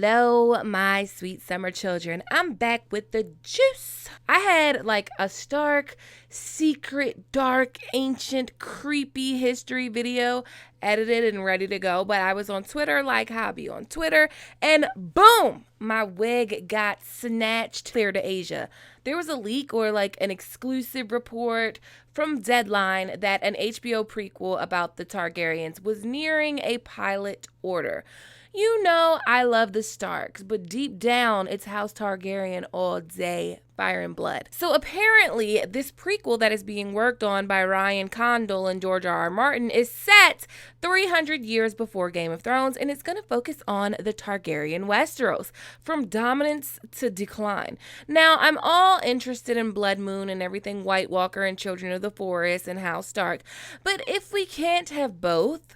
Hello, my sweet summer children. I'm back with the juice. I had like a stark, secret, dark, ancient, creepy history video edited and ready to go, but I was on Twitter like how I be on Twitter, and boom, my wig got snatched clear to Asia. There was a leak or like an exclusive report from Deadline that an HBO prequel about the Targaryens was nearing a pilot order. You know I love the Starks, but deep down, it's House Targaryen all day, fire and blood. So apparently, this prequel that is being worked on by Ryan Condal and George R.R. Martin is set 300 years before Game of Thrones, and it's going to focus on the Targaryen Westeros, from dominance to decline. Now, I'm all interested in Bloodmoon and everything White Walker and Children of the Forest and House Stark, but if we can't have both,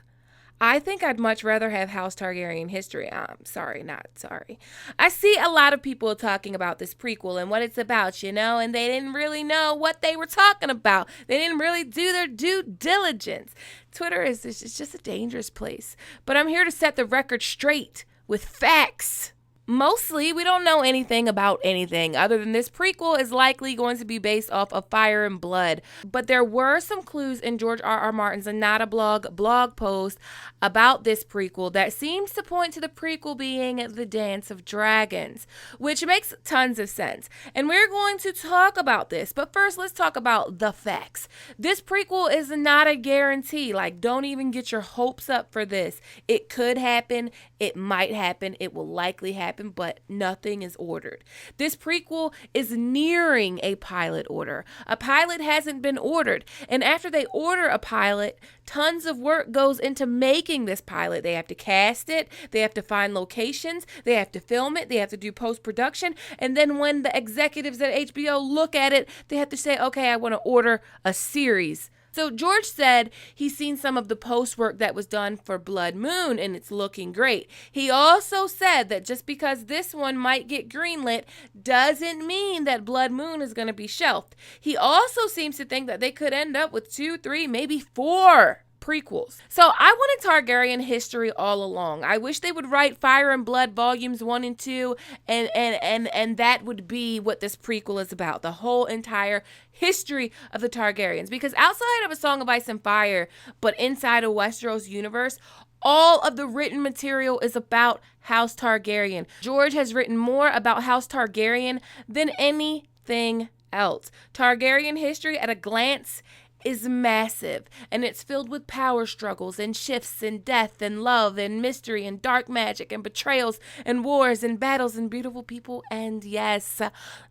I think I'd much rather have House Targaryen history. I'm sorry, not sorry. I see a lot of people talking about this prequel and what it's about, and they didn't really know what they were talking about. They didn't really do their due diligence. Twitter is just a dangerous place. But I'm here to set the record straight with facts. Mostly, we don't know anything about anything other than this prequel is likely going to be based off of Fire and Blood. But there were some clues in George R.R. Martin's blog post about this prequel that seems to point to the prequel being The Dance of Dragons, which makes tons of sense. And we're going to talk about this. But first, let's talk about the facts. This prequel is not a guarantee. Like, don't even get your hopes up for this. It could happen. It might happen. It will likely happen. But nothing is ordered. This prequel is nearing a pilot order. A pilot hasn't been ordered. And after they order a pilot, tons of work goes into making this pilot. They have to cast it. They have to find locations. They have to film it. They have to do post-production. And then when the executives at HBO look at it, they have to say, okay, I want to order a series. So George said he's seen some of the post work that was done for Bloodmoon and it's looking great. He also said that just because this one might get greenlit doesn't mean that Bloodmoon is going to be shelved. He also seems to think that they could end up with 2, 3, maybe 4 prequels. So I wanted Targaryen history all along. I wish they would write Fire and Blood volumes 1 and 2 and that would be what this prequel is about. The whole entire history of the Targaryens. Because outside of A Song of Ice and Fire, but inside a Westeros universe, all of the written material is about House Targaryen. George has written more about House Targaryen than anything else. Targaryen history at a glance is massive, and it's filled with power struggles and shifts and death and love and mystery and dark magic and betrayals and wars and battles and beautiful people and, yes,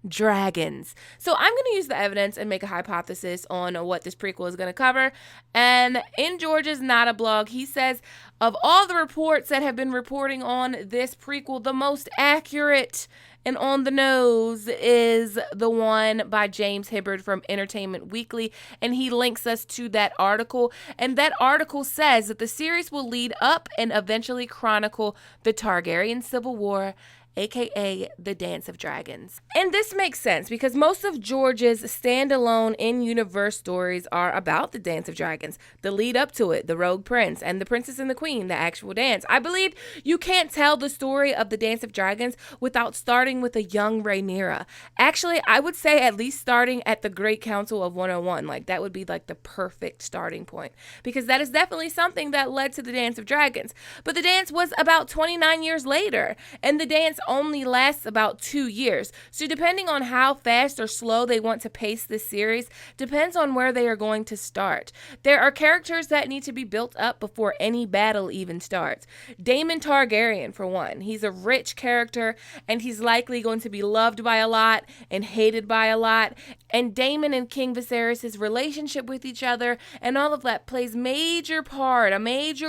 dragons. So I'm going to use the evidence and make a hypothesis on what this prequel is going to cover. And in George's Nada blog, he says, of all the reports that have been reporting on this prequel, the most accurate and on the nose is the one by James Hibbard from Entertainment Weekly, and he links us to that article. And that article says that the series will lead up and eventually chronicle the Targaryen Civil War, aka The Dance of Dragons. And this makes sense because most of George's standalone in-universe stories are about the Dance of Dragons, the lead up to it, the Rogue Prince, and the Princess and the Queen, the actual dance. I believe you can't tell the story of the Dance of Dragons without starting with a young Rhaenyra. Actually, I would say at least starting at the Great Council of 101. Like, that would be like the perfect starting point because that is definitely something that led to the Dance of Dragons. But the dance was about 29 years later, and the dance only lasts about 2 years. So depending on how fast or slow they want to pace this series depends on where they are going to start. There are characters that need to be built up before any battle even starts. Daemon Targaryen, for one. He's a rich character and he's likely going to be loved by a lot and hated by a lot. And Daemon and King Viserys' relationship with each other and all of that plays a major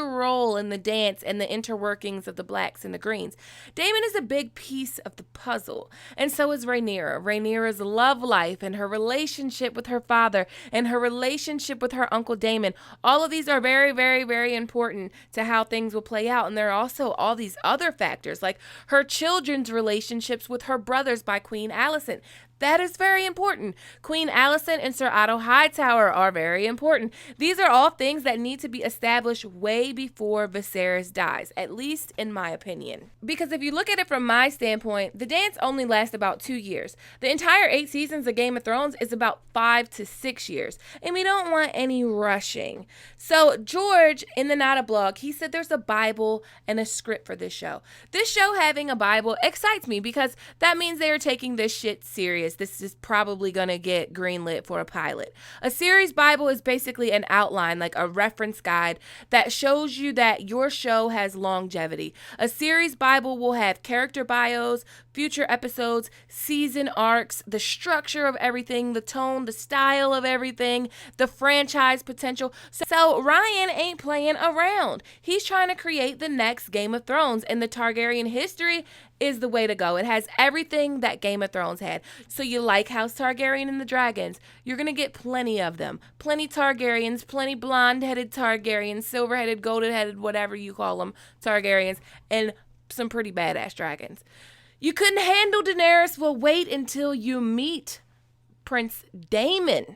role in the dance and the interworkings of the blacks and the greens. Daemon is a big piece of the puzzle, and so is Rhaenyra. Rhaenyra's love life and her relationship with her father and her relationship with her uncle Daemon. All of these are very, very, very important to how things will play out. And there are also all these other factors like her children's relationships with her brothers by Queen Alicent. That is very important. Queen Alicent and Sir Otto Hightower are very important. These are all things that need to be established way before Viserys dies, at least in my opinion. Because if you look at it from my standpoint, the dance only lasts about 2 years. The entire 8 seasons of Game of Thrones is about 5 to 6 years, and we don't want any rushing. So George, in the Nada blog, he said there's a Bible and a script for this show. This show having a Bible excites me because that means they are taking this shit serious. This is probably going to get greenlit for a pilot. A series Bible is basically an outline, like a reference guide that shows you that your show has longevity. A series Bible will have character bios, future episodes, season arcs, the structure of everything, the tone, the style of everything, the franchise potential. So Ryan ain't playing around. He's trying to create the next Game of Thrones, and the Targaryen history is the way to go. It has everything that Game of Thrones had. So you like House Targaryen and the dragons, you're going to get plenty of them. Plenty Targaryens, plenty blonde-headed Targaryens, silver-headed, golden-headed, whatever you call them, Targaryens, and some pretty badass dragons. You couldn't handle Daenerys? Well, wait until you meet Prince Daemon.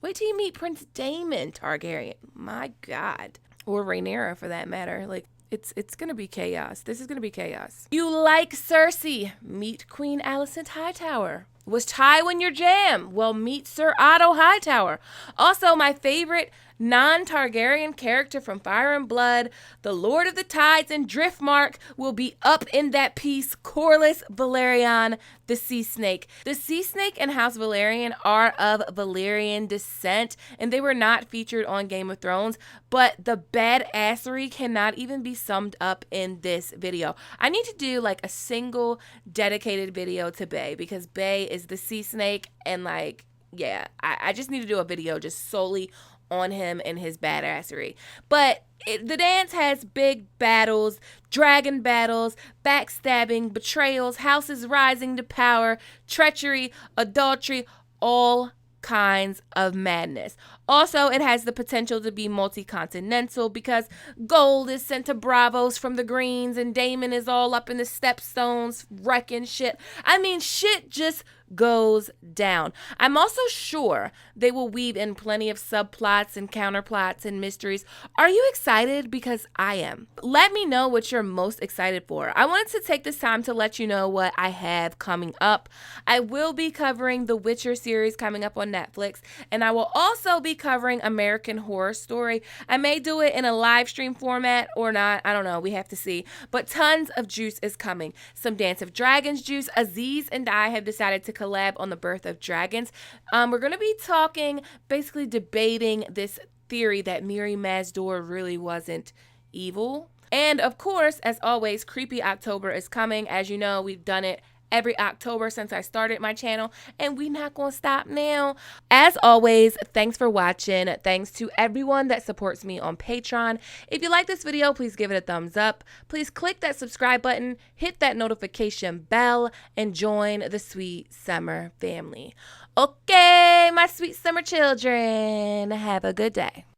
Wait till you meet Prince Daemon Targaryen. My God. Or Rhaenyra, for that matter. Like, it's going to be chaos. This is going to be chaos. You like Cersei? Meet Queen Alicent Hightower. Was Tywin your jam? Well, meet Sir Otto Hightower. Also, my favorite non-Targaryen character from Fire and Blood, the Lord of the Tides and Driftmark, will be up in that piece, Corlys Velaryon, the Sea Snake. The Sea Snake and House Velaryon are of Valyrian descent, and they were not featured on Game of Thrones, but the badassery cannot even be summed up in this video. I need to do like a single dedicated video to Bay, because Bay is the Sea Snake, and like, yeah, I just need to do a video just solely on him and his badassery. But the dance has big battles, dragon battles, backstabbing, betrayals, houses rising to power, treachery, adultery, all kinds of madness. Also, it has the potential to be multi-continental because gold is sent to Bravos from the Greens and Daemon is all up in the stepstones wrecking shit. I mean, shit just goes down. I'm also sure they will weave in plenty of subplots and counterplots and mysteries. Are you excited? Because I am. Let me know what you're most excited for. I wanted to take this time to let you know what I have coming up. I will be covering the Witcher series coming up on Netflix, and I will also be covering American Horror Story. I may do it in a live stream format or not. I don't know. We have to see. But tons of juice is coming. Some Dance of Dragons juice. Aziz and I have decided to collab on the birth of dragons. We're going to be talking, basically debating this theory that Mirri Maz Duur really wasn't evil. And of course, as always, Creepy October is coming. As you know, we've done it every October since I started my channel, and we're not going to stop now. As always, thanks for watching. Thanks to everyone that supports me on Patreon. If you like this video, please give it a thumbs up. Please click that subscribe button, hit that notification bell, and join the Sweet Summer family. Okay, my sweet summer children, have a good day.